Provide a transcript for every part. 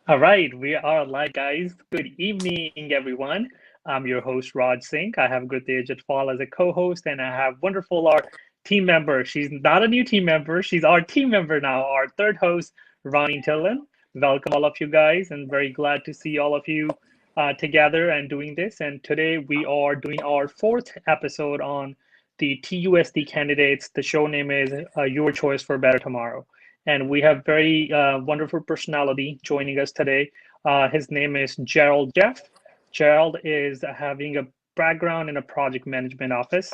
All right, we are live, guys. Good evening, everyone. I'm your host, Raj Singh. I have Gurtej Fall as a co-host, and I have wonderful our team member. She's not a new team member. She's our team member now, our third host, Ronnie Tillen. Welcome, all of you guys, and very glad to see all of you together and doing this. And today we are doing our fourth episode on the TUSD candidates. The show name is Your Choice for Better Tomorrow, and we have very wonderful personality joining us today. His name is Gerald Jeff. Gerald is having a background in a project management office.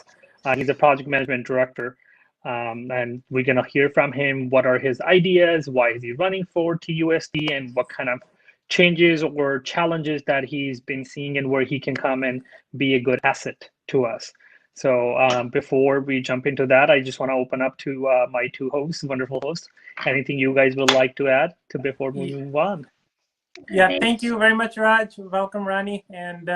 He's a project management director. And we're going to hear from him what are his ideas, why is he running for TUSD, and what kind of changes or challenges that he's been seeing and where he can come and be a good asset to us. So before we jump into that, I just want to open up to my two hosts, wonderful hosts. Anything you guys would like to add to before we move on? Yeah, thank you very much, Raj. Welcome, Rani. And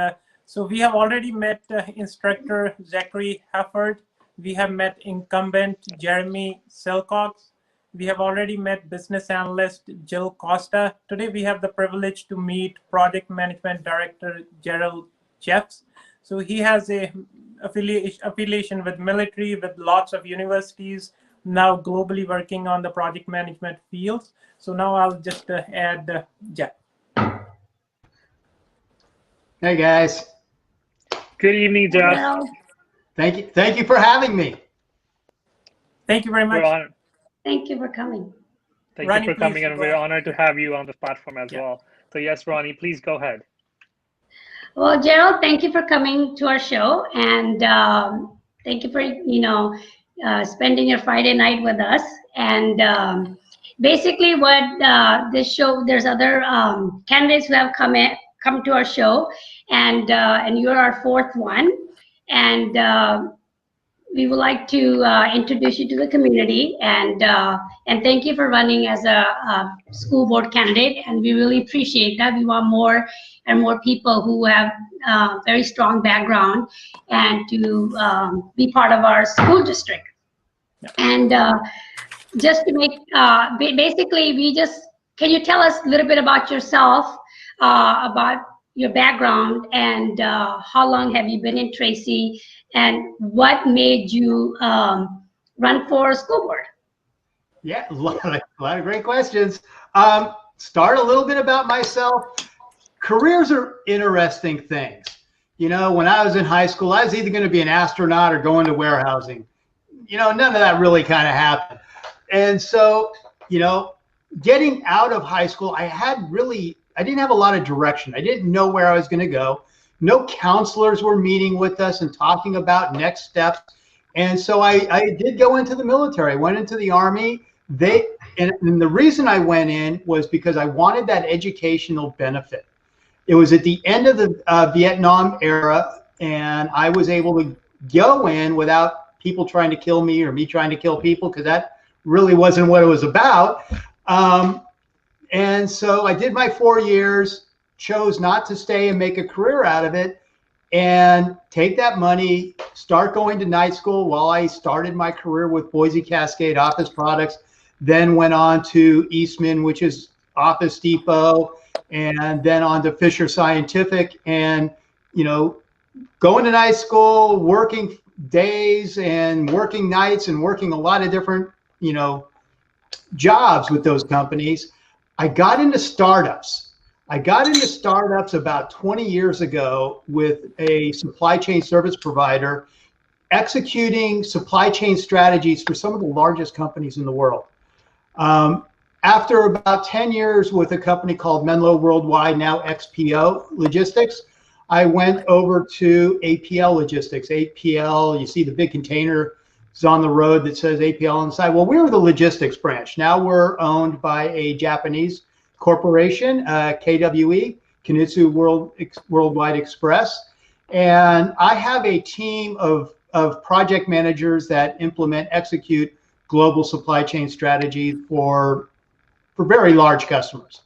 so we have already met instructor Zachary Hefford. We have met incumbent Jeremy Silcox. We have already met business analyst Jill Costa. Today we have the privilege to meet project management director Gerald Jeffs. So he has a affiliation with military, with lots of universities, now globally working on the project management fields. So now I'll just add Jeff. Hey guys. Good evening, Jeff. Hello. Thank you for having me. Thank you very much. We're honored. Thank you for coming. Thank Ronnie, you for coming, please and go we're ahead. honored to have you on the platform as well. So yes, Ronnie, please go ahead. Well, Gerald, thank you for coming to our show, and thank you for spending your Friday night with us. And basically, what this show, there's other candidates who have come to our show, and you're our fourth one, and we would like to introduce you to the community, and thank you for running as a school board candidate, and we really appreciate that. We want more and more people who have very strong background and to be part of our school district. And just to make, basically, can you tell us a little bit about yourself, about your background, and how long have you been in Tracy, and what made you run for school board? Yeah, a lot of great questions. Start a little bit about myself. Careers are interesting things. You know, when I was in high school, I was either going to be an astronaut or going to warehousing. You know, none of that really kind of happened. And so, you know, getting out of high school, I didn't have a lot of direction. I didn't know where I was going to go. No counselors were meeting with us and talking about next steps. And so I did go into the military. I went into the Army. And the reason I went in was because I wanted that educational benefit. It was at the end of the Vietnam era, and I was able to go in without people trying to kill me or me trying to kill people, because that really wasn't what it was about. And so I did my 4 years, chose not to stay and make a career out of it, and take that money, start going to night school while I started my career with Boise Cascade Office Products, then went on to Eastman, which is Office Depot, and then on to Fisher Scientific, and, you know, going to night school, working days and working nights and working a lot of different, you know, jobs with those companies. I got into startups. About 20 years ago with a supply chain service provider, executing supply chain strategies for some of the largest companies in the world. After about 10 years with a company called Menlo Worldwide, now XPO Logistics, I went over to APL Logistics. APL, you see the big container is on the road that says APL on the side. Well, we were the logistics branch. Now we're owned by a Japanese corporation, KWE, Kanitsu Worldwide Express. And I have a team of project managers that execute global supply chain strategy for very large customers.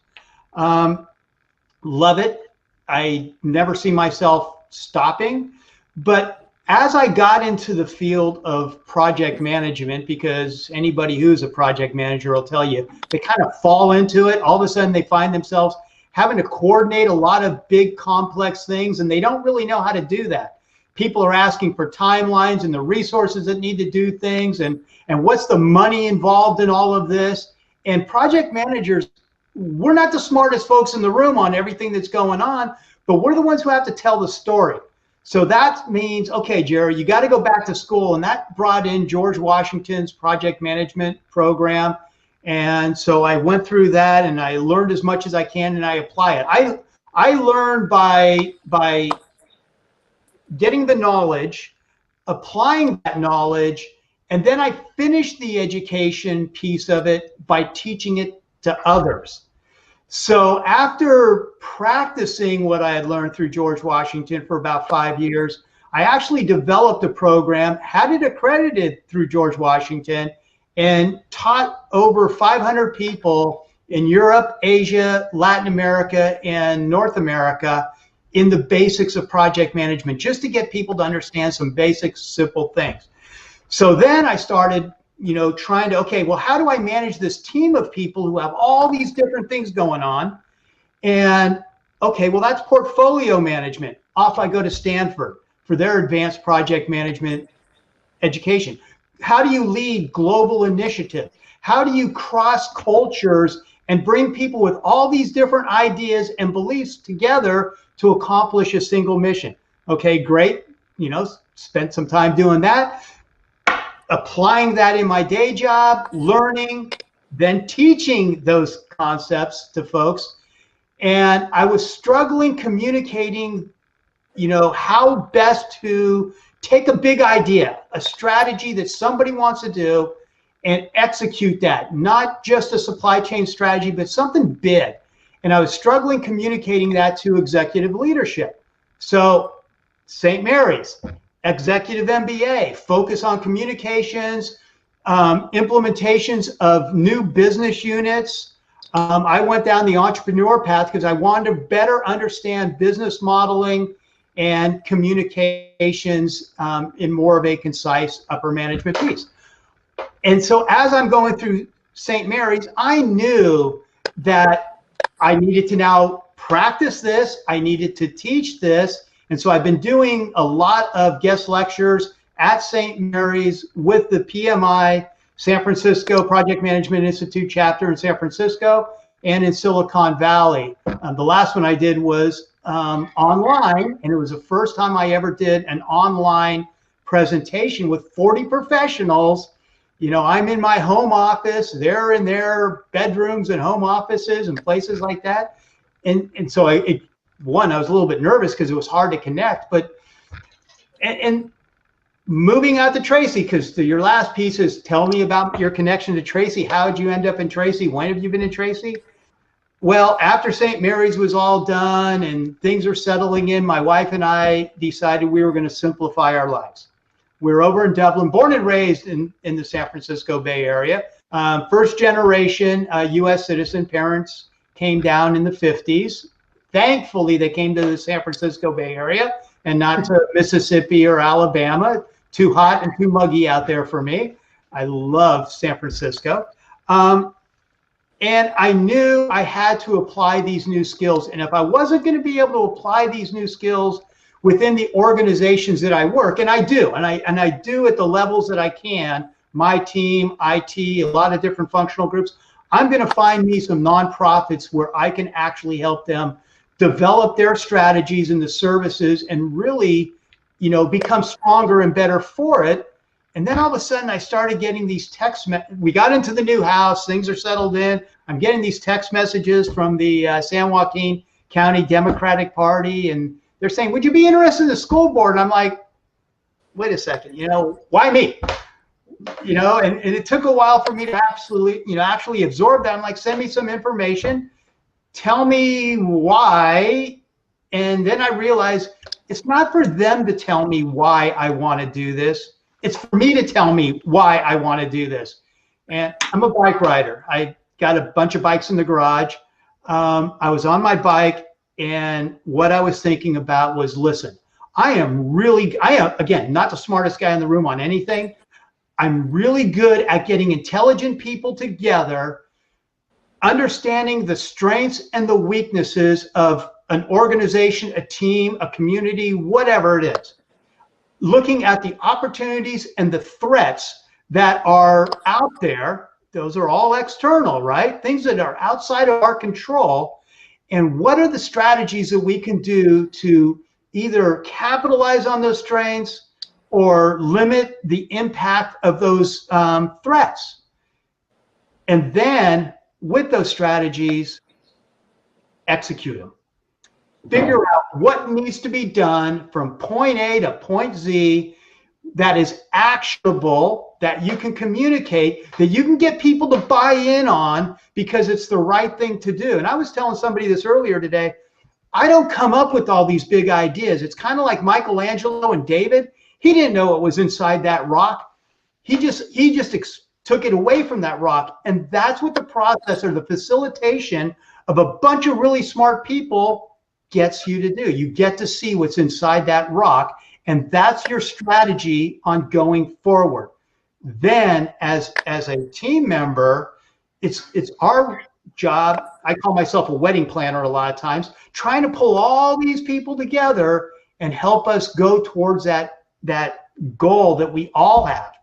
Love it. I never see myself stopping. But as I got into the field of project management, because anybody who's a project manager will tell you, they kind of fall into it. All of a sudden they find themselves having to coordinate a lot of big complex things, and they don't really know how to do that. People are asking for timelines and the resources that need to do things, and what's the money involved in all of this. And project managers, we're not the smartest folks in the room on everything that's going on, but we're the ones who have to tell the story. So that means, okay, Jerry, you got to go back to school. And that brought in George Washington's project management program. And so I went through that and I learned as much as I can and I apply it. I learned by getting the knowledge, applying that knowledge, and then I finished the education piece of it by teaching it to others. So after practicing what I had learned through George Washington for about 5 years, I actually developed a program, had it accredited through George Washington, and taught over 500 people in Europe, Asia, Latin America, and North America in the basics of project management, just to get people to understand some basic, simple things. So then I started, trying to, okay, well, how do I manage this team of people who have all these different things going on? And okay, well, that's portfolio management. Off I go to Stanford for their advanced project management education. How do you lead global initiatives? How do you cross cultures and bring people with all these different ideas and beliefs together to accomplish a single mission? Okay, great. Spent some time doing that, applying that in my day job, learning, then teaching those concepts to folks. And I was struggling communicating, how best to take a big idea, a strategy that somebody wants to do, and execute that, not just a supply chain strategy, but something big. And I was struggling communicating that to executive leadership. So St. Mary's, executive MBA, focus on communications, implementations of new business units. I went down the entrepreneur path because I wanted to better understand business modeling and communications in more of a concise upper management piece. And so as I'm going through St. Mary's, I knew that I needed to now practice this. I needed to teach this. And so I've been doing a lot of guest lectures at St. Mary's with the PMI, San Francisco Project Management Institute chapter in San Francisco and in Silicon Valley. The last one I did was online, and it was the first time I ever did an online presentation with 40 professionals. I'm in my home office, they're in their bedrooms and home offices and places like that. And so I was a little bit nervous because it was hard to connect, but and moving out to Tracy, because your last piece is tell me about your connection to Tracy. How did you end up in Tracy? When have you been in Tracy? Well, after St. Mary's was all done and things are settling in, my wife and I decided we were going to simplify our lives. We're over in Dublin, born and raised in the San Francisco Bay Area. First generation U.S. citizen. Parents came down in the 50s. Thankfully, they came to the San Francisco Bay Area and not to Mississippi or Alabama. Too hot and too muggy out there for me. I love San Francisco. And I knew I had to apply these new skills. And if I wasn't going to be able to apply these new skills within the organizations that I work, and I do, and I do at the levels that I can, my team, IT, a lot of different functional groups, I'm going to find me some nonprofits where I can actually help them develop their strategies and the services and really, become stronger and better for it. And then all of a sudden I started getting these we got into the new house, things are settled in. I'm getting these text messages from the San Joaquin County Democratic Party, and they're saying, would you be interested in the school board? And I'm like, wait a second, why me? And it took a while for me to actually absorb that. I'm like, send me some information, tell me why. And then I realized it's not for them to tell me why I want to do this. It's for me to tell me why I want to do this. And I'm a bike rider. I got a bunch of bikes in the garage. I was on my bike, and what I was thinking about was, listen, I am, again, not the smartest guy in the room on anything. I'm really good at getting intelligent people together. understanding the strengths and the weaknesses of an organization, a team, a community, whatever it is. Looking at the opportunities and the threats that are out there. Those are all external, right? Things that are outside of our control. And what are the strategies that we can do to either capitalize on those strengths or limit the impact of those threats? And then with those strategies, execute them. Figure out what needs to be done from point A to point Z that is actionable, that you can communicate, that you can get people to buy in on because it's the right thing to do. And I was telling somebody this earlier today, I don't come up with all these big ideas. It's kind of like Michelangelo and David. He didn't know what was inside that rock. He just took it away from that rock. And that's what the process or the facilitation of a bunch of really smart people gets you to do. You get to see what's inside that rock, and that's your strategy on going forward. Then as a team member, it's our job. I call myself a wedding planner a lot of times, trying to pull all these people together and help us go towards that goal that we all have.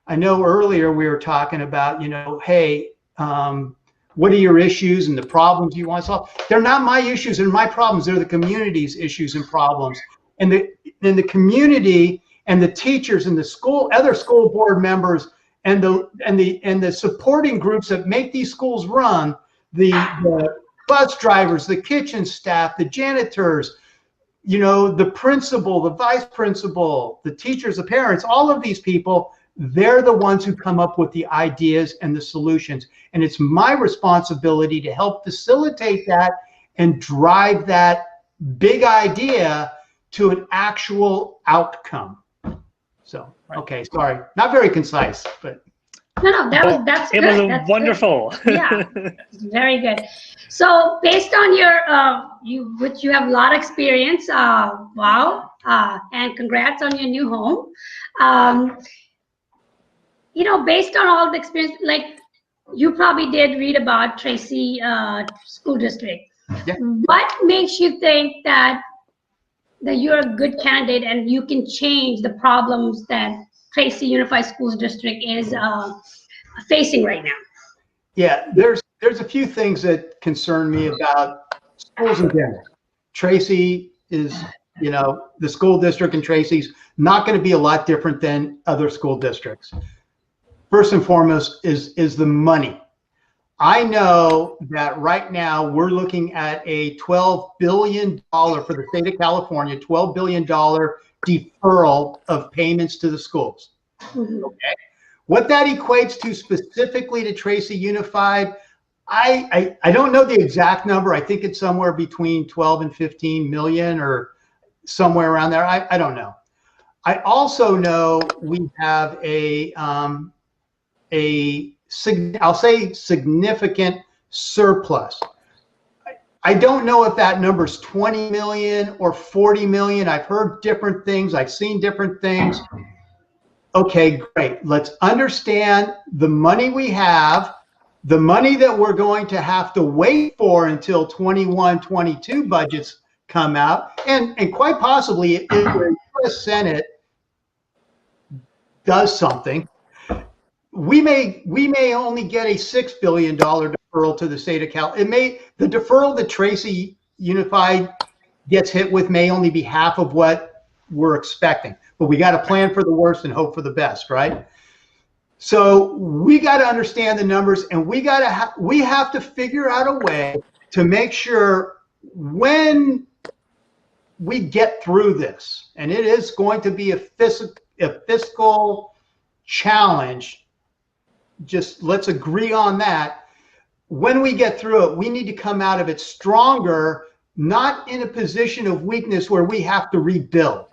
I know earlier we were talking about, hey, what are your issues and the problems you want to solve? They're not my issues and my problems. They're the community's issues and problems. And the community and the teachers and the other school board members and the supporting groups that make these schools run, the bus drivers, the kitchen staff, the janitors, the principal, the vice principal, the teachers, the parents, all of these people, they're the ones who come up with the ideas and the solutions. And it's my responsibility to help facilitate that and drive that big idea to an actual outcome. So, okay, sorry, not very concise, but. No, that's good. It was that's wonderful. Good. Yeah, very good. So based on your, which you have a lot of experience, wow, and congrats on your new home. Based on all the experience, like you probably did read about Tracy School District. Yeah. What makes you think that you're a good candidate and you can change the problems that Tracy Unified Schools District is facing right now? Yeah, there's a few things that concern me about schools in general. Tracy is, the school district in Tracy's not going to be a lot different than other school districts. First and foremost is the money. I know that right now we're looking at a $12 billion for the state of California, $12 billion deferral of payments to the schools. Mm-hmm. Okay. What that equates to specifically to Tracy Unified, I don't know the exact number. I think it's somewhere between 12 and 15 million or somewhere around there. I don't know. I also know we have I'll say significant surplus. I don't know if that number's 20 million or 40 million. I've heard different things. I've seen different things. Okay, great. Let's understand the money we have, the money that we're going to have to wait for until 21-22 budgets come out, and quite possibly if the U.S. Senate does something, we may only get a $6 billion deferral to the state of Cal. The deferral that Tracy Unified gets hit with may only be half of what we're expecting, but we got to plan for the worst and hope for the best, right? So we got to understand the numbers, and we have to figure out a way to make sure when we get through this, and it is going to be a fiscal challenge. Just let's agree on that. When we get through it, we need to come out of it stronger, not in a position of weakness where we have to rebuild.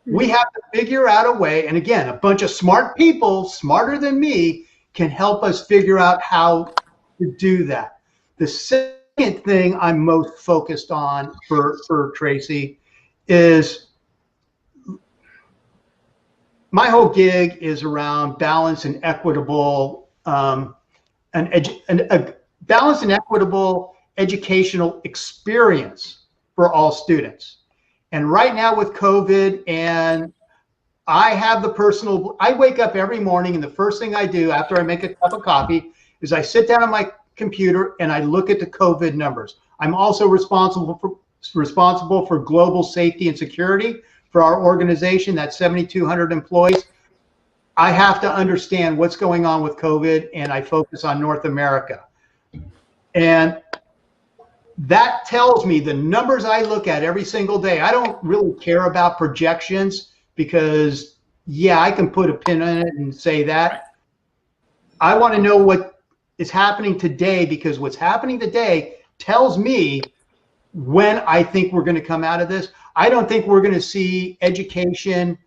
We have to figure out a way, and again, a bunch of smart people, smarter than me, can help us figure out how to do that. The second thing I'm most focused on for Tracy is my whole gig is around balance and equitable, balanced and equitable educational experience for all students. And right now with COVID, and I have the personal, I wake up every morning and the first thing I do after I make a cup of coffee is I sit down on my computer and I look at the COVID numbers. I'm also responsible for global safety and security for our organization. That's 7,200 employees. I have to understand what's going on with COVID, and I focus on North America. And that tells me the numbers I look at every single day. I don't really care about projections because, yeah, I can put a pin in it and say that. I want to know what is happening today, because what's happening today tells me when I think we're going to come out of this. I don't think we're going to see education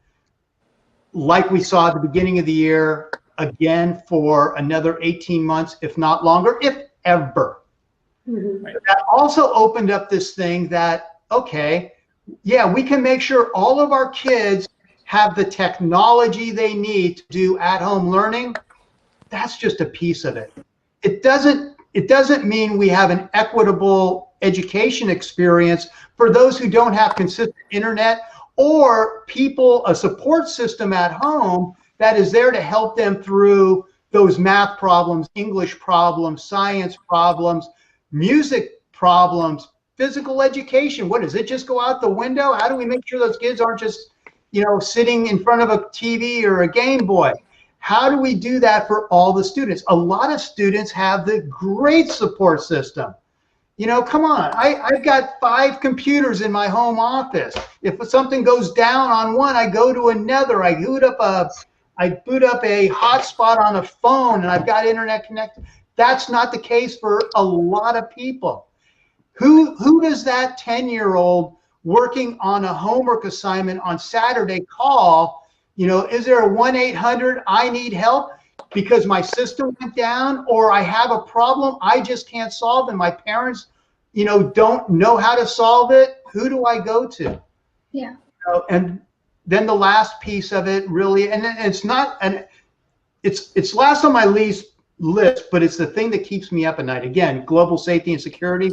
like we saw at the beginning of the year again for another 18 months, if not longer, if ever. Mm-hmm. That also opened up this thing that, okay, yeah, we can make sure all of our kids have the technology they need to do at-home learning. That's just a piece of it. It doesn't mean we have an equitable education experience for those who don't have consistent internet or people, a support system at home that is there to help them through those math problems, English problems, science problems, music problems, physical education. What, does it just go out the window? How do we make sure those kids aren't just, you know, sitting in front of a TV or a Game Boy? How do we do that for all the students? A lot of students have the great support system. You know, come on, I've got 5 computers in my home office. If something goes down on one, I go to another. I boot up a hotspot on a phone, and I've got internet connected. That's not the case for a lot of people. Who does that 10-year-old working on a homework assignment on Saturday call? You know, is there a 1-800 I need help because my system went down, or I have a problem I just can't solve and my parents, you know, don't know how to solve it? Who do I go to? Yeah. And then the last piece of it really, and it's not, and it's last on my list, but it's the thing that keeps me up at night. Again, global safety and security.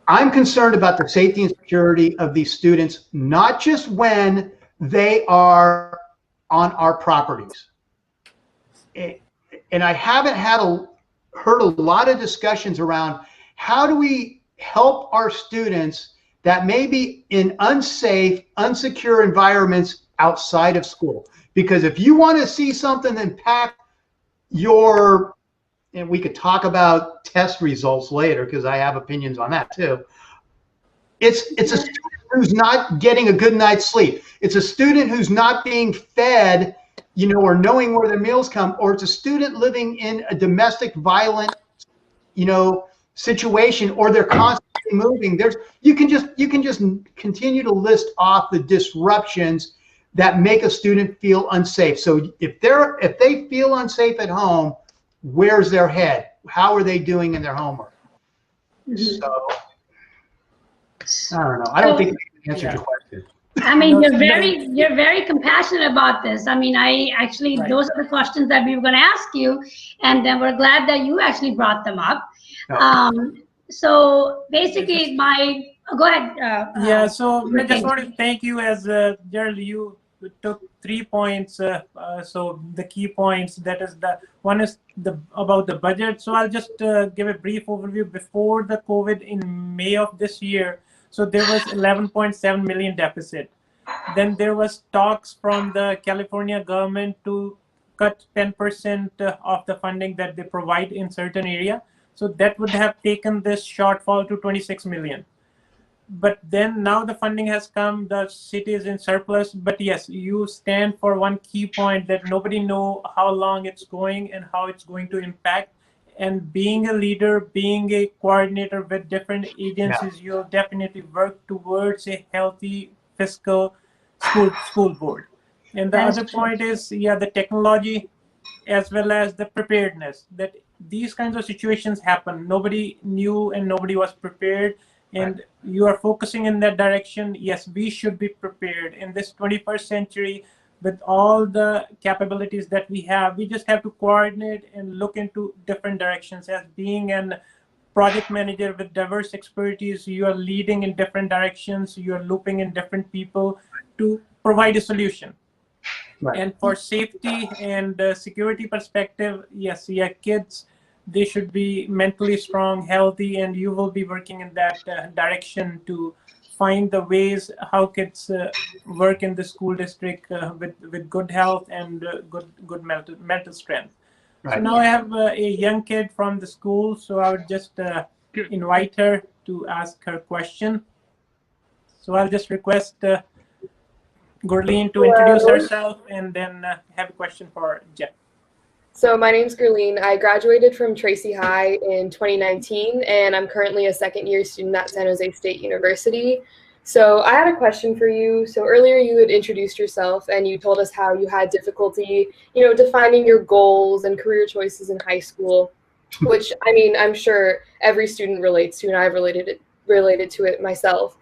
I'm concerned about the safety and security of these students, not just when they are on our properties. And I haven't heard a lot of discussions around how do we help our students that may be in unsafe, unsecure environments outside of school. Because if you want to see something impact your, and we could talk about test results later because I have opinions on that too. It's a student who's not getting a good night's sleep. It's a student who's not being fed, you know, or knowing where their meals come, or it's a student living in a domestic violent, you know, situation, or they're constantly moving. You can just continue to list off the disruptions that make a student feel unsafe. So if they feel unsafe at home, where's their head? How are they doing in their homework? Mm-hmm. So I don't know. I don't think I answered your question. I mean, you're very compassionate about this. I mean, those are the questions that we were going to ask you, and then we're glad that you actually brought them up. No. So basically, go ahead. Yeah. So I just want to thank you, as Gerald. You took 3 points. So the key points. That is one is about the budget. So I'll just give a brief overview. Before the COVID in May of this year, so there was 11.7 million deficit. Then there was talks from the California government to cut 10% of the funding that they provide in certain area. So that would have taken this shortfall to 26 million. But then now the funding has come, the city is in surplus. But yes, you stand for one key point that nobody know how long it's going and how it's going to impact. And being a leader, being a coordinator with different agencies, you'll definitely work towards a healthy fiscal school board. And the other point is, yeah, the technology as well as the preparedness, that these kinds of situations happen. Nobody knew and nobody was prepared. And you are focusing in that direction. Yes, we should be prepared. In this 21st century, with all the capabilities that we have, we just have to coordinate and look into different directions. As being an project manager with diverse expertise, you are leading in different directions, you are looping in different people to provide a solution. Right. And for safety and security perspective, yes, yeah, kids, they should be mentally strong, healthy, and you will be working in that direction to find the ways how kids work in the school district with good health and good mental strength. Right. So now I have a young kid from the school, so I would just invite her to ask her question. So I'll just request Gurleen to introduce herself and then have a question for Jeff. So my name's Gurleen. I graduated from Tracy High in 2019, and I'm currently a second-year student at San Jose State University. So I had a question for you. So earlier you had introduced yourself, and you told us how you had difficulty, defining your goals and career choices in high school, which, I mean, I'm sure every student relates to, and I've related to it myself.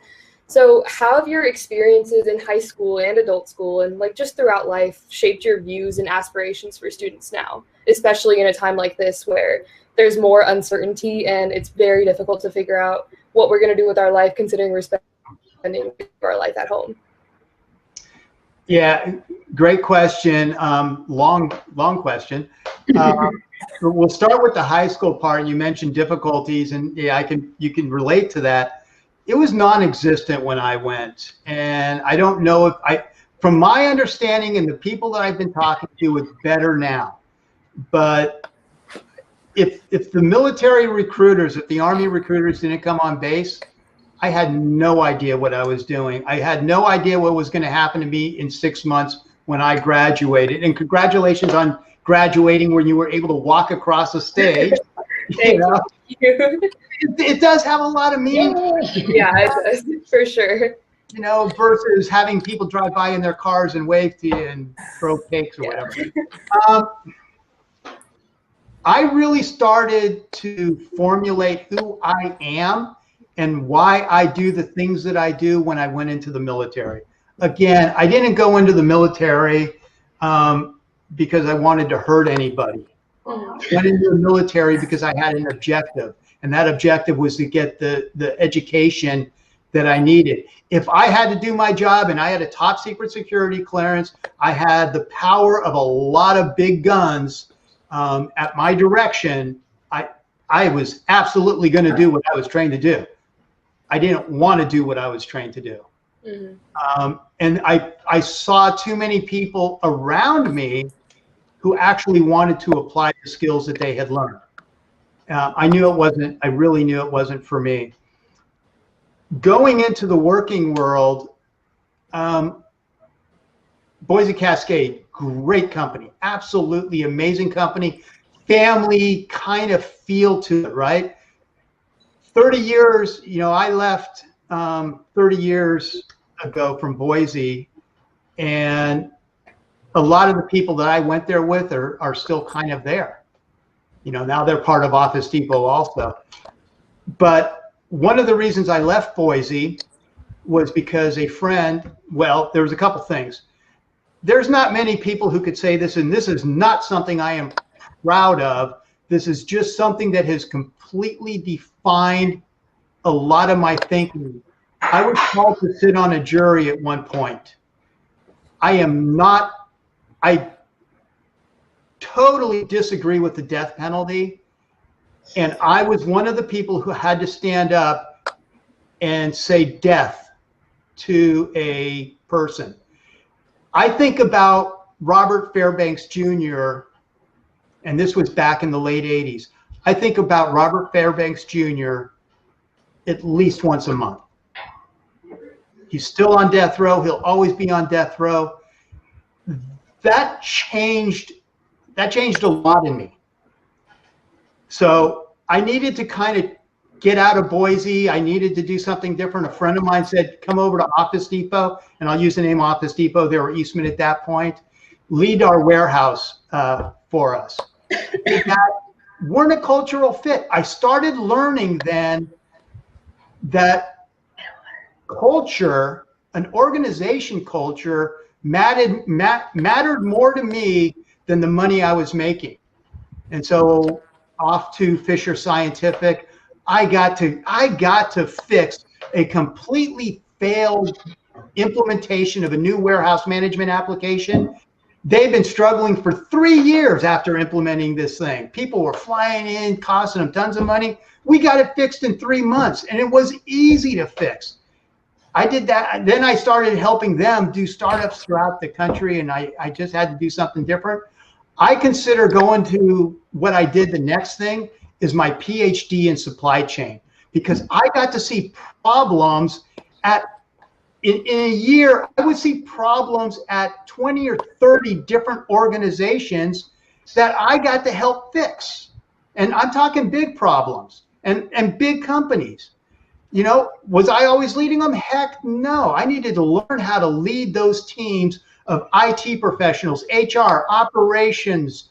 So how have your experiences in high school and adult school and just throughout life shaped your views and aspirations for students now, especially in a time like this where there's more uncertainty and it's very difficult to figure out what we're going to do with our life considering we're spending our life at home? Yeah, great question. Long question. We'll start with the high school part. You mentioned difficulties, and yeah, you can relate to that. It was non-existent when I went, and I don't know from my understanding and the people that I've been talking to, it's better now. But if the military recruiters, if the Army recruiters didn't come on base, I had no idea what I was doing. I had no idea what was going to happen to me in 6 months when I graduated. And congratulations on graduating when you were able to walk across the stage. Thank you. It does have a lot of meaning. Yeah, it does, for sure. Versus having people drive by in their cars and wave to you and throw cakes or whatever. I really started to formulate who I am and why I do the things that I do when I went into the military. Again, I didn't go into the military because I wanted to hurt anybody. I went into the military because I had an objective, and that objective was to get the education that I needed. If I had to do my job and I had a top secret security clearance, I had the power of a lot of big guns at my direction, I was absolutely going to do what I was trained to do. I didn't want to do what I was trained to do. Mm-hmm. And I saw too many people around me who actually wanted to apply the skills that they had learned. I really knew it wasn't for me. Going into the working world, Boise Cascade, great company, absolutely amazing company, family kind of feel to it, right? 30 years, I left 30 years ago from Boise, and a lot of the people that I went there with are still kind of there. Now they're part of Office Depot also. But one of the reasons I left Boise was because a friend, well, there was a couple things. There's not many people who could say this, and this is not something I am proud of. This is just something that has completely defined a lot of my thinking. I was called to sit on a jury at one point. I totally disagree with the death penalty. And I was one of the people who had to stand up and say death to a person. I think about Robert Fairbanks Jr., and this was back in the late 80s. I think about Robert Fairbanks Jr. at least once a month. He's still on death row. He'll always be on death row. That changed a lot in me. So I needed to kind of get out of Boise. I needed to do something different. A friend of mine said, come over to Office Depot, and I'll use the name Office Depot. They were Eastman at that point. Lead our warehouse for us. That weren't a cultural fit. I started learning then that culture, an organization culture, mattered more to me than the money I was making. And so off to Fisher Scientific, I got to fix a completely failed implementation of a new warehouse management application. They've been struggling for 3 years after implementing this thing. People were flying in, costing them tons of money. We got it fixed in 3 months, and it was easy to fix. I did that. Then I started helping them do startups throughout the country, and I just had to do something different. I consider going to what I did the next thing is my PhD in supply chain, because I got to see problems in a year. I would see problems at 20 or 30 different organizations that I got to help fix. And I'm talking big problems and big companies. You know, was I always leading them? Heck no. I needed to learn how to lead those teams of IT professionals, HR, operations,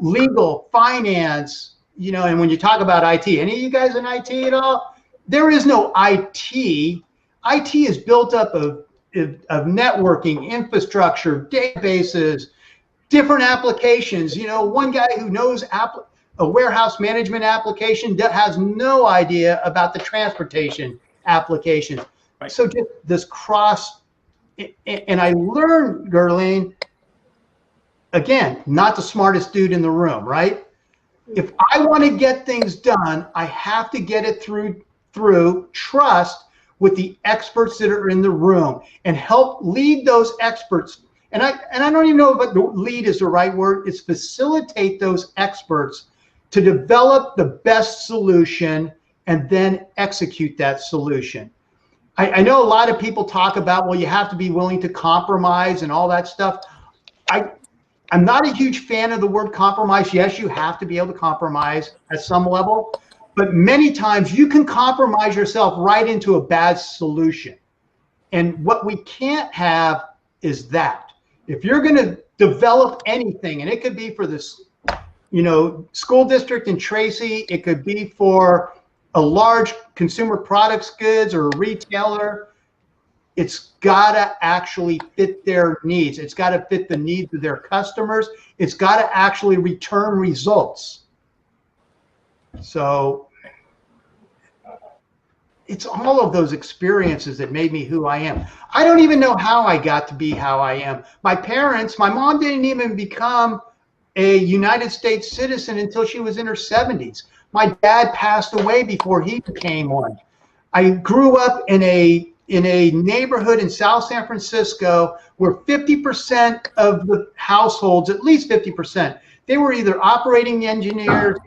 legal, finance, you know. And when you talk about IT, any of you guys in IT at all? There is no IT. IT is built up of networking, infrastructure, databases, different applications. You know, one guy who knows a warehouse management application that has no idea about the transportation applications. Right. So just this cross, and I learned, Gurleen, again, not the smartest dude in the room, right? If I want to get things done, I have to get it through trust with the experts that are in the room and help lead those experts. And I don't even know if lead is the right word. It's facilitate those experts to develop the best solution and then execute that solution. I know a lot of people talk about, well, you have to be willing to compromise and all that stuff. I'm not a huge fan of the word compromise. Yes, you have to be able to compromise at some level, but many times you can compromise yourself right into a bad solution. And what we can't have is that. If you're going to develop anything, and it could be for this, you know, school district in Tracy, it could be for a large consumer products goods or a retailer, it's got to actually fit their needs. It's got to fit the needs of their customers. It's got to actually return results. So it's all of those experiences that made me who I am. I don't even know how I got to be how I am. My mom didn't even become a United States citizen until she was in her 70s. My dad passed away before he became one. I grew up in a neighborhood in South San Francisco where 50% of the households, at least 50%, they were either operating engineers,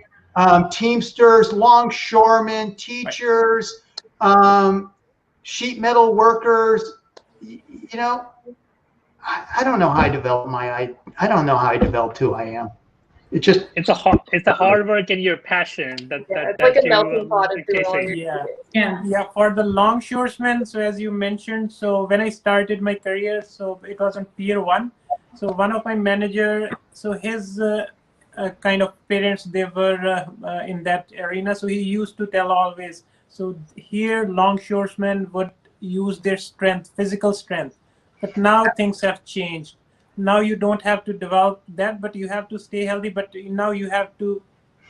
teamsters, longshoremen, teachers, sheet metal workers. You know, I don't know how I developed I don't know how I developed who I am. It's the hard work and your passion it's like a melting pot of doing all your for the longshoresmen. So as you mentioned, so when I started my career, so it was on Pier 1. So one of my manager, so his kind of parents, they were in that arena. So he used to tell always, so here longshoresmen would use their strength, physical strength. But now things have changed. Now you don't have to develop that, but you have to stay healthy. But now you have to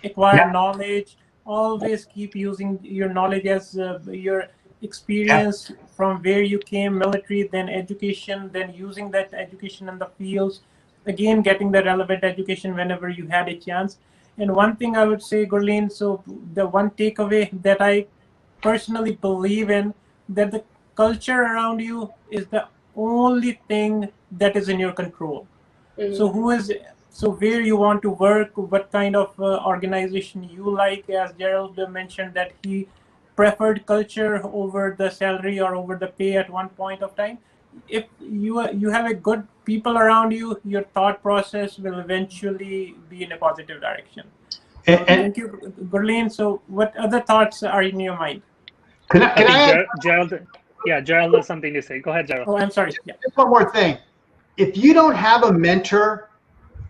acquire knowledge. Always keep using your knowledge as your experience from where you came, military, then education, then using that education in the fields. Again, getting the relevant education whenever you had a chance. And one thing I would say, Gurleen, so the one takeaway that I personally believe in, that the culture around you is the only thing that is in your control. Mm-hmm. So where you want to work, what kind of organization you like, as Gerald mentioned that he preferred culture over the salary or over the pay at one point of time. If you have a good people around you, your thought process will eventually be in a positive direction. So thank you, Gurleen. So what other thoughts are in your mind? Gerald, Gerald has something to say. Go ahead, Gerald. Oh, I'm sorry. Yeah. Just one more thing. If you don't have a mentor,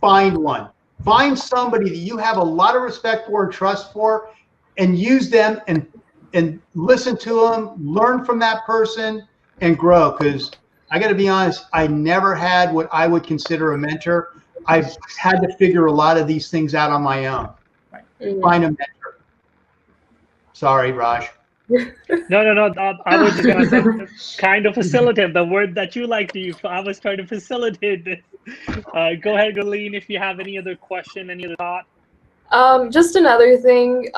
find one. Find somebody that you have a lot of respect for and trust for, and use them and listen to them, learn from that person, and grow. Because I got to be honest, I never had what I would consider a mentor. I've had to figure a lot of these things out on my own. Find a mentor. Sorry, Raj. No. I was just gonna say, kind of facilitate the word that you like to use. I was trying to facilitate this. Go ahead, Gurleen, if you have any other question, any other thought. Just another thing.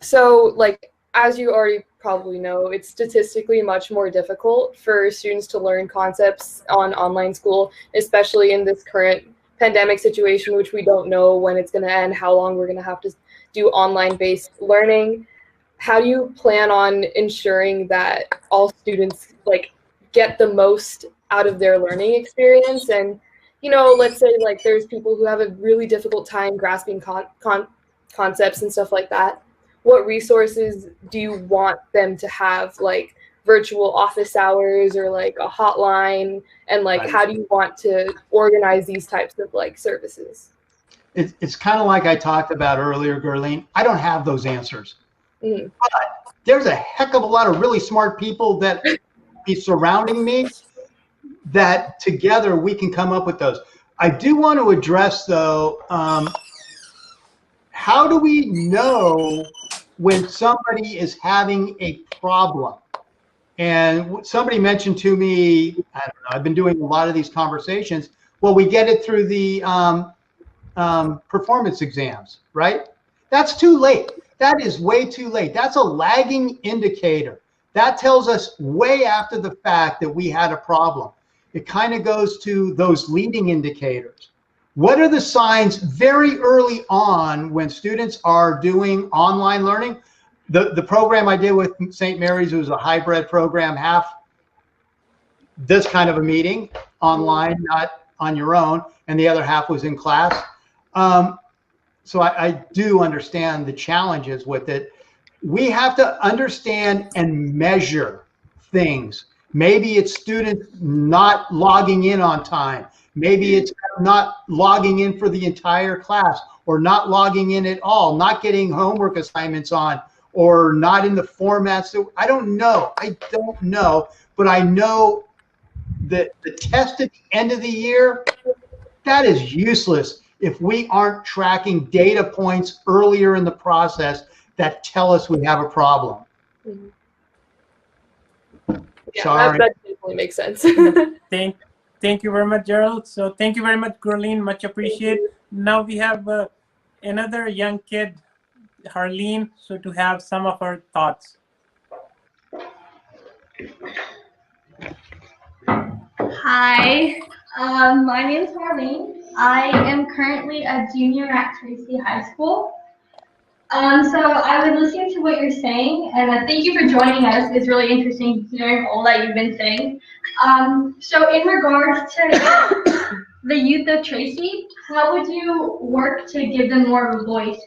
So like, as you already probably know, it's statistically much more difficult for students to learn concepts on online school, especially in this current pandemic situation, which we don't know when it's going to end, how long we're going to have to do online-based learning. How do you plan on ensuring that all students like get the most out of their learning experience? And, you know, let's say like there's people who have a really difficult time grasping concepts and stuff like that. What resources do you want them to have, like virtual office hours or like a hotline? And like, how do you want to organize these types of like services? It's kind of like I talked about earlier, Gurleen. I don't have those answers. But there's a heck of a lot of really smart people that be surrounding me that together we can come up with those. I do want to address though, how do we know when somebody is having a problem? And somebody mentioned to me, I don't know, I've been doing a lot of these conversations. Well, we get it through the performance exams, right? That's too late. That is way too late. That's a lagging indicator. That tells us way after the fact that we had a problem. It kind of goes to those leading indicators. What are the signs very early on when students are doing online learning? The program I did with St. Mary's, it was a hybrid program, half this kind of a meeting online, not on your own, and the other half was in class. So I do understand the challenges with it. We have to understand and measure things. Maybe it's students not logging in on time. Maybe it's not logging in for the entire class, or not logging in at all, not getting homework assignments on, or not in the formats. So I don't know. But I know that the test at the end of the year, that is useless if we aren't tracking data points earlier in the process that tell us we have a problem. Yeah, Sorry. that definitely makes sense. Thank you very much, Gerald. So thank you very much, Gurleen. Much appreciated. Now we have another young kid, Harleen, so to have some of her thoughts. Hi, my name is Harleen. I am currently a junior at Tracy High School. So I was listening to what you're saying, and thank you for joining us. It's really interesting hearing all that you've been saying. So in regards to the youth of Tracy, how would you work to give them more of a voice?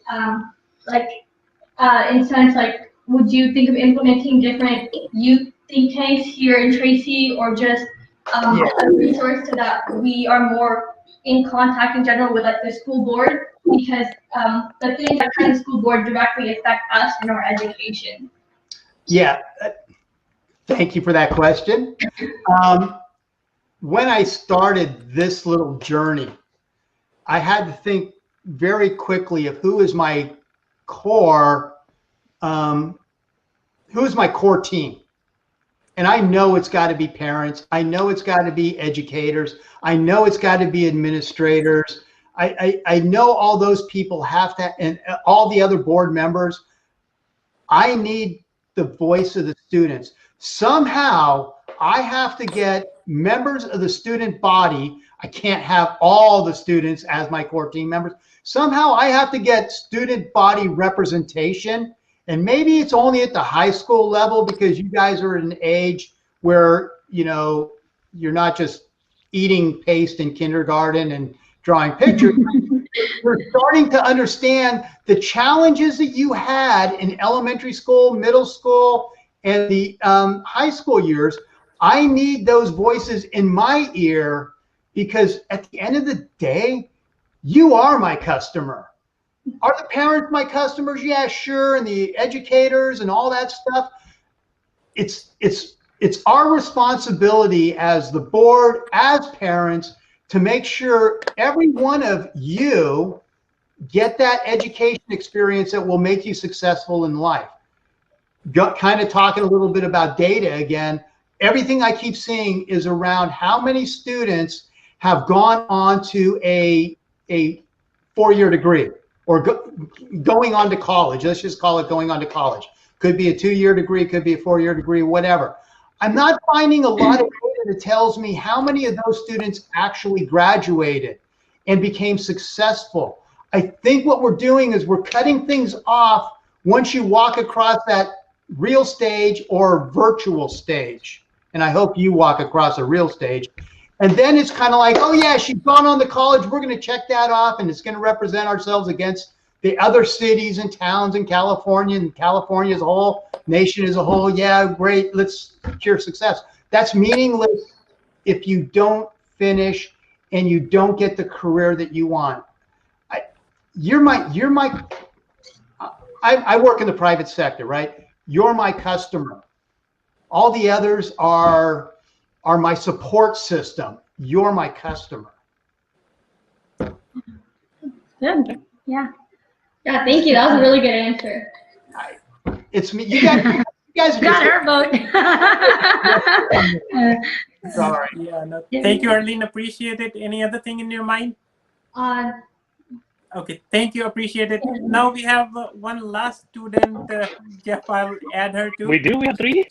In sense, like, would you think of implementing different youth think tanks here in Tracy, or just a resource so that we are more in contact in general with like the school board, because the things that kind of school board directly affect us in our education? Yeah, thank you for that question. When I started this little journey, I had to think very quickly of who is my core, team. And I know it's got to be parents. I know it's got to be educators. I know it's got to be administrators. I know all those people have to, and all the other board members. I need the voice of the students. Somehow I have to get members of the student body. I can't have all the students as my core team members. Somehow I have to get student body representation. And maybe it's only at the high school level, because you guys are at an age where, you know, you're not just eating paste in kindergarten and drawing pictures. You're starting to understand the challenges that you had in elementary school, middle school, and the high school years. I need those voices in my ear, because at the end of the day, you are my customer. Are the parents my customers? Yeah, sure. And the educators and all that stuff. It's it's our responsibility as the board, as parents, to make sure every one of you get that education experience that will make you successful in life. Kind of talking a little bit about data again, everything I keep seeing is around how many students have gone on to a 4-year degree or going on to college. Let's just call it going on to college. Could be a 2-year degree, could be a 4-year degree, whatever. I'm not finding a lot of data that tells me how many of those students actually graduated and became successful. I think what we're doing is we're cutting things off once you walk across that real stage or virtual stage. And I hope you walk across a real stage. And then it's kind of like, oh yeah, she's gone on to college. We're going to check that off, and it's going to represent ourselves against the other cities and towns in California and California as a whole, nation as a whole. Yeah, great. Let's secure success. That's meaningless if you don't finish and you don't get the career that you want. I work in the private sector, right? You're my customer. All the others are my support system. You're my customer. Good. Yeah. Yeah, thank you. That was a really good answer. It's me. You guys are Got her vote. Sorry. Yeah, no, thank you, Arlene. Appreciate it. Any other thing in your mind? Okay, thank you. Appreciate it. Now we have one last student. Jeff, I'll add her to. We do? We have 3?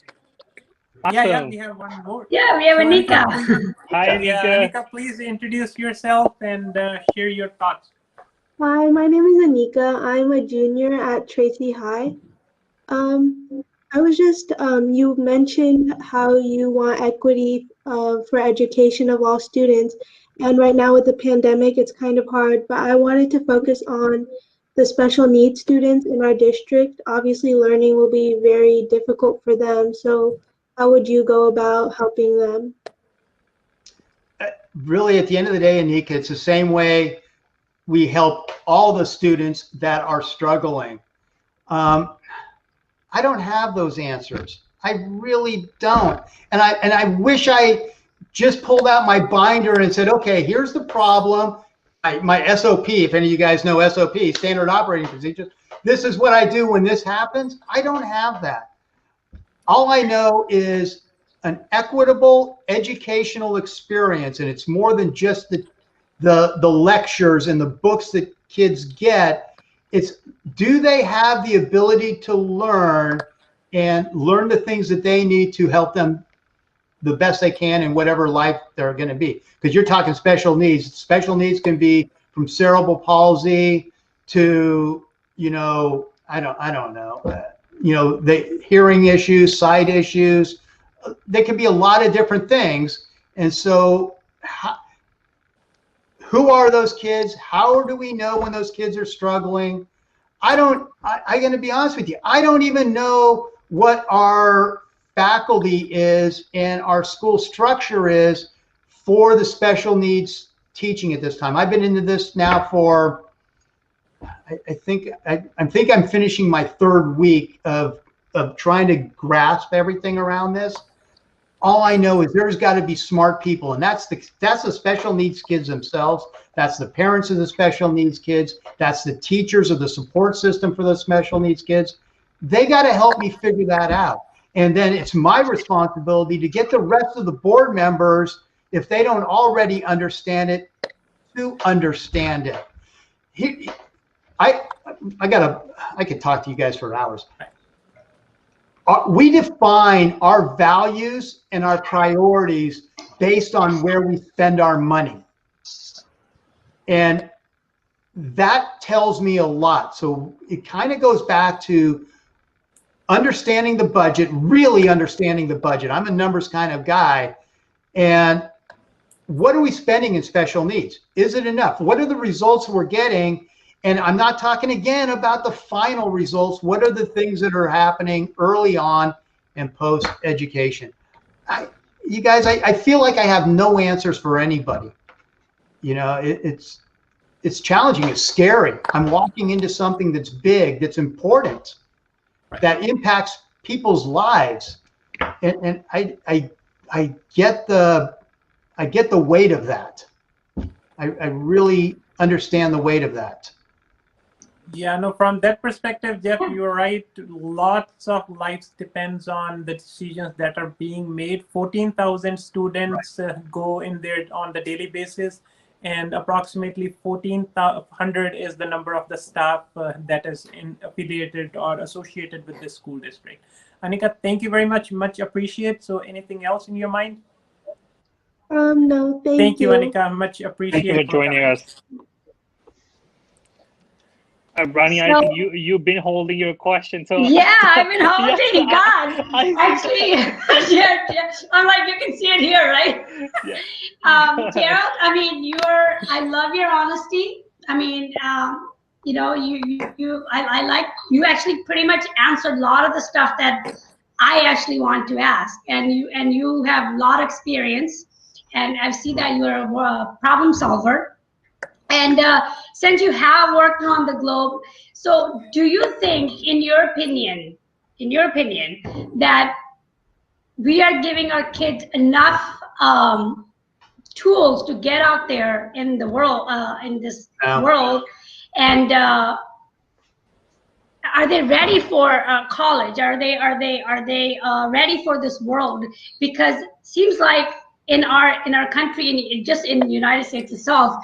Awesome. Yeah, we have one more. Yeah, we have Anika. Hi, Anika. Anika, please introduce yourself and share your thoughts. Hi, my name is Anika. I'm a junior at Tracy High. I was just, you mentioned how you want equity for education of all students. And right now with the pandemic, it's kind of hard, but I wanted to focus on the special needs students in our district. Obviously, learning will be very difficult for them. So how would you go about helping them? Really, at the end of the day, Anika, it's the same way we help all the students that are struggling. I don't have those answers. I really don't. And I wish I just pulled out my binder and said, okay, here's the problem. My SOP, if any of you guys know SOP, standard operating procedures, this is what I do when this happens. I don't have that. All I know is an equitable educational experience, and it's more than just the lectures and the books that kids get. It's, do they have the ability to learn and learn the things that they need to help them the best they can in whatever life they're going to be? Because you're talking special needs. Special needs can be from cerebral palsy to, you know, I don't know, you know, the hearing issues, sight issues. There can be a lot of different things. And so who are those kids? How do we know when those kids are struggling? I'm going to be honest with you. I don't even know what our faculty is and our school structure is for the special needs teaching at this time. I've been into this now for, I think I'm finishing my 3rd week of trying to grasp everything around this. All I know is there's got to be smart people, and that's the special needs kids themselves. That's the parents of the special needs kids. That's the teachers of the support system for those special needs kids. They got to help me figure that out. And then it's my responsibility to get the rest of the board members, if they don't already understand it, to understand it. I could talk to you guys for hours. We define our values and our priorities based on where we spend our money. And that tells me a lot. So it kind of goes back to understanding the budget, really understanding the budget. I'm a numbers kind of guy. And what are we spending in special needs? Is it enough? What are the results we're getting? And I'm not talking again about the final results. What are the things that are happening early on and post education? You guys, I feel like I have no answers for anybody. You know, it's challenging. It's scary. I'm walking into something that's big, that's important, that impacts people's lives. and I get the weight of that. I really understand the weight of that. Yeah, no, from that perspective, Jeff, you're right. Lots of lives depends on the decisions that are being made. 14,000 students go in there on the daily basis, and approximately 1,400 is the number of the staff that is affiliated or associated with the school district. Anika, thank you very much. Much appreciate. So anything else in your mind? No, Thank you, Anika. Much appreciate. Thank you for joining us. Ronnie, I think you've been holding your question. So yeah, I've been holding. Yeah, God, actually, yeah, I'm like, you can see it here, right? Yeah. Gerald, I mean, I love your honesty. I mean, you know, I like you actually pretty much answered a lot of the stuff that I actually want to ask, and you have a lot of experience, and I see that you're a problem solver. And since you have worked on the globe, so do you think, in your opinion, that we are giving our kids enough tools to get out there in the world, in this world, and are they ready for college? Are they ready for this world? Because it seems like in our country, just in the United States itself,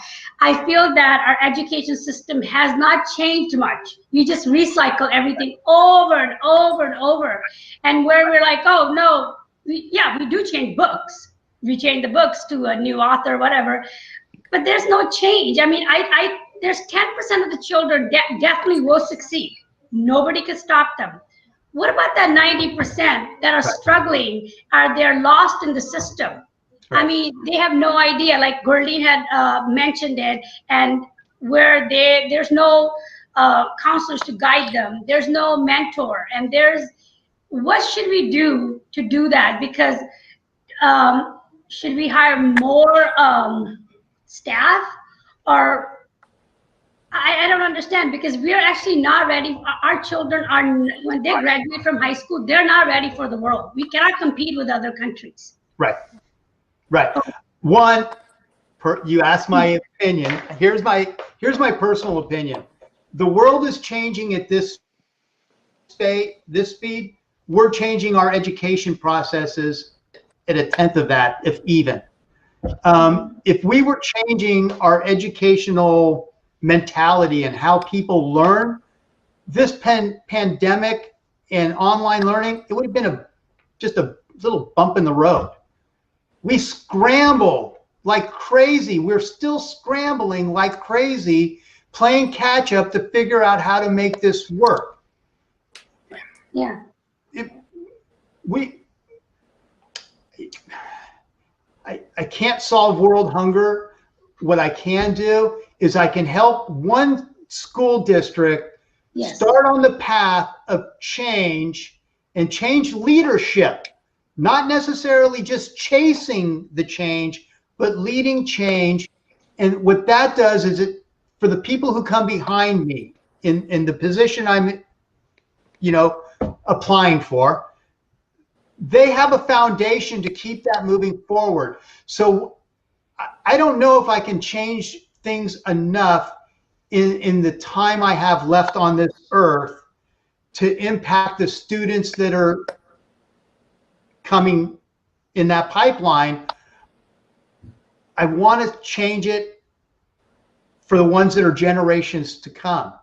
I feel that our education system has not changed much. We just recycle everything over and over and over, and where we're like, oh no, we do change books. We change the books to a new author, whatever, but there's no change. I mean, there's 10% of the children definitely will succeed. Nobody can stop them. What about that 90% that are struggling? They're lost in the system? I mean, they have no idea. Like Gurleen had mentioned it, and where there's no counselors to guide them. There's no mentor, and what should we do to do that? Because should we hire more staff, or I don't understand, because we are actually not ready. Our children are, when they graduate from high school, they're not ready for the world. We cannot compete with other countries. Right. You asked my opinion. Here's my personal opinion. The world is changing at this speed. We're changing our education processes at a tenth of that, if even. If we were changing our educational mentality and how people learn, this pandemic and online learning, it would have been just a little bump in the road. We scramble like crazy. We're still scrambling like crazy, playing catch up to figure out how to make this work. Yeah. I can't solve world hunger. What I can do is I can help one school district start on the path of change, and change leadership, not necessarily just chasing the change, but leading change. And what that does is, it for the people who come behind me in the position I'm applying for, they have a foundation to keep that moving forward. So I don't know if I can change things enough in the time I have left on this earth to impact the students that are coming in that pipeline. I want to change it for the ones that are generations to come.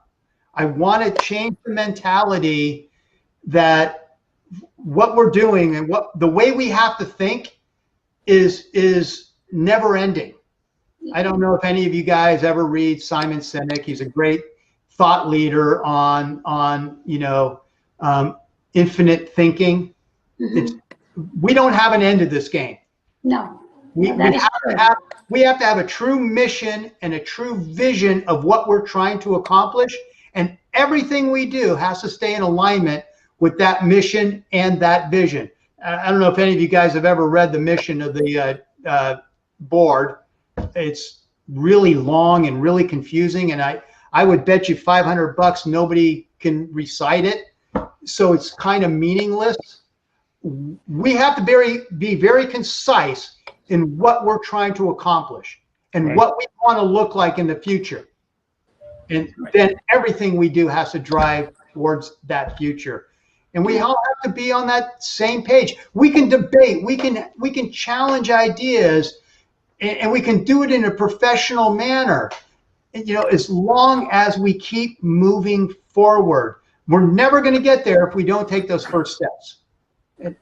I want to change the mentality that what we're doing and the way we have to think is never ending. I don't know if any of you guys ever read Simon Sinek. He's a great thought leader on infinite thinking. We don't have an end to this game. No. We have to have a true mission and a true vision of what we're trying to accomplish, and everything we do has to stay in alignment with that mission and that vision. I don't know if any of you guys have ever read the mission of the board. It's really long and really confusing, and I would bet you $500 nobody can recite it, so it's kind of meaningless. we have to be very concise in what we're trying to accomplish and what we want to look like in the future. And then everything we do has to drive towards that future. And we all have to be on that same page. We can debate, we can challenge ideas, and we can do it in a professional manner. And, you know, as long as we keep moving forward. We're never going to get there if we don't take those first steps. And,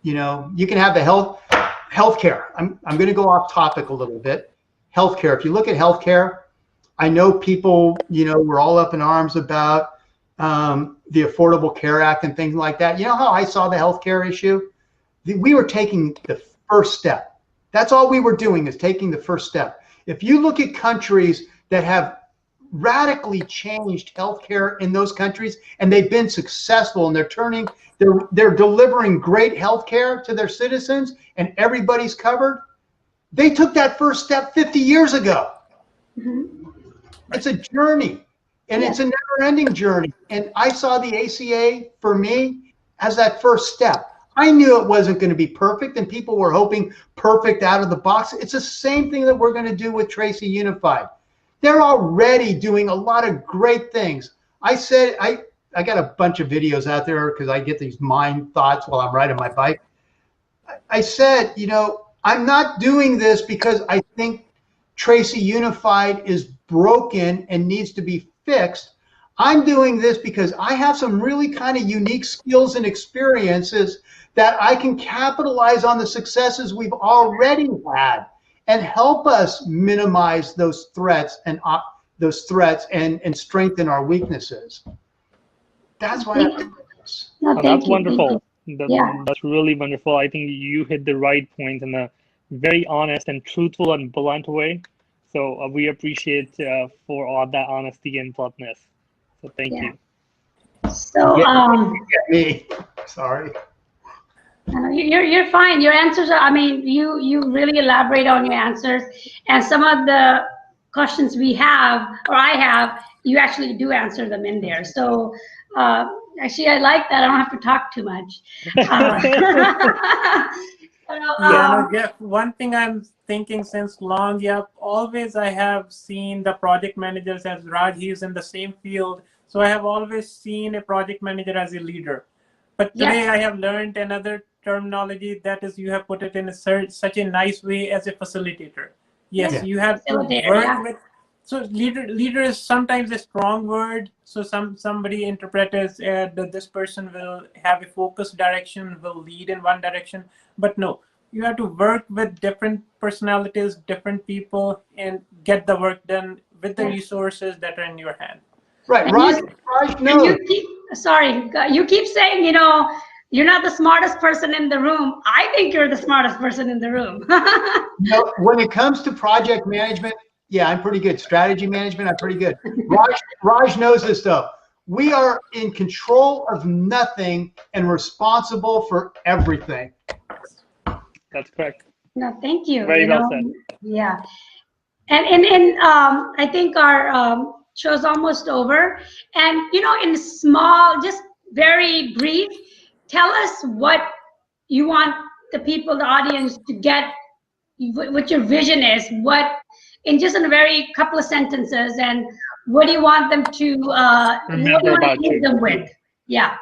you know, you can have the healthcare. I'm going to go off topic a little bit. Healthcare. If you look at healthcare, I know people, you know, we're all up in arms about the Affordable Care Act and things like that. You know how I saw the healthcare issue? We were taking the first step. That's all we were doing, is taking the first step. If you look at countries that have radically changed healthcare in those countries, and they've been successful, and they're delivering great healthcare to their citizens, and everybody's covered, they took that first step 50 years ago. It's a journey, and it's a never-ending journey. And I saw the ACA, for me, as that first step. I knew it wasn't going to be perfect, and people were hoping perfect out of the box. It's the same thing that we're going to do with Tracy Unified. They're already doing a lot of great things. I said, I got a bunch of videos out there because I get these mind thoughts while I'm riding my bike. I said, you know, I'm not doing this because I think Tracy Unified is broken and needs to be fixed. I'm doing this because I have some really kind of unique skills and experiences that I can capitalize on the successes we've already had and help us minimize those threats and strengthen our weaknesses. That's why I do this. That's wonderful. That's really wonderful. I think you hit the right point in a very honest and truthful and blunt way. So we appreciate for all that honesty and bluntness. So thank you. So me. Sorry. You're fine. Your answers are, I mean, you really elaborate on your answers, and some of the questions we have, or I have, you actually do answer them in there. So actually, I like that. I don't have to talk too much. Jeff, one thing I'm thinking since long, always I have seen the project managers as Raj, he's in the same field. So I have always seen a project manager as a leader. But today I have learned another terminology, that is, you have put it in such a nice way, as a facilitator. Yes, you have to work with. So leader is sometimes a strong word. So somebody interprets that this person will have a focused direction, will lead in one direction. But no, you have to work with different personalities, different people, and get the work done with the resources that are in your hand. Right, Raj, no. You keep saying, you know, you're not the smartest person in the room. I think you're the smartest person in the room. You know, when it comes to project management, yeah, I'm pretty good. Strategy management, I'm pretty good. Raj knows this, though. We are in control of nothing and responsible for everything. That's correct. No, thank you. Very well said. Yeah. And I think our show's almost over. And, you know, in small, just very brief, tell us what you want the people, the audience, to get, what your vision is, what, in just a very couple of sentences, and what do you want them to, what do you want to leave them with? Yeah.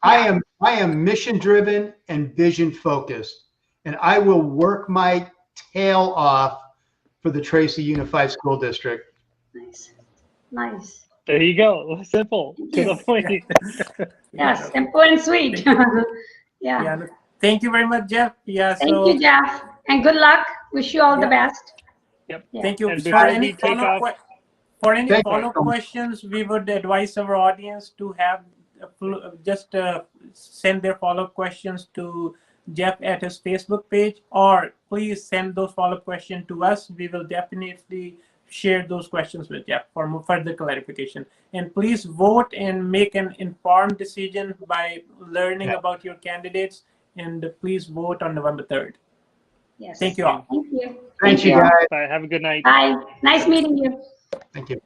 I am mission driven and vision focused, and I will work my tail off for the Tracy Unified School District. Nice. There you go. Simple. To the point. Yes, simple and sweet. Yeah. Thank you very much, Jeff. Thank you, Jeff. And good luck. Wish you all the best. Yep. Thank you. And For any follow-up questions, we would advise our audience to have just send their follow-up questions to Jeff at his Facebook page, or please send those follow-up questions to us. We will definitely share those questions with Jeff for further clarification. And please vote and make an informed decision by learning about your candidates. And please vote on November 3rd. Yes. Thank you all. Thank you. Thank you, guys. Bye. Have a good night. Bye. Nice meeting you. Thank you.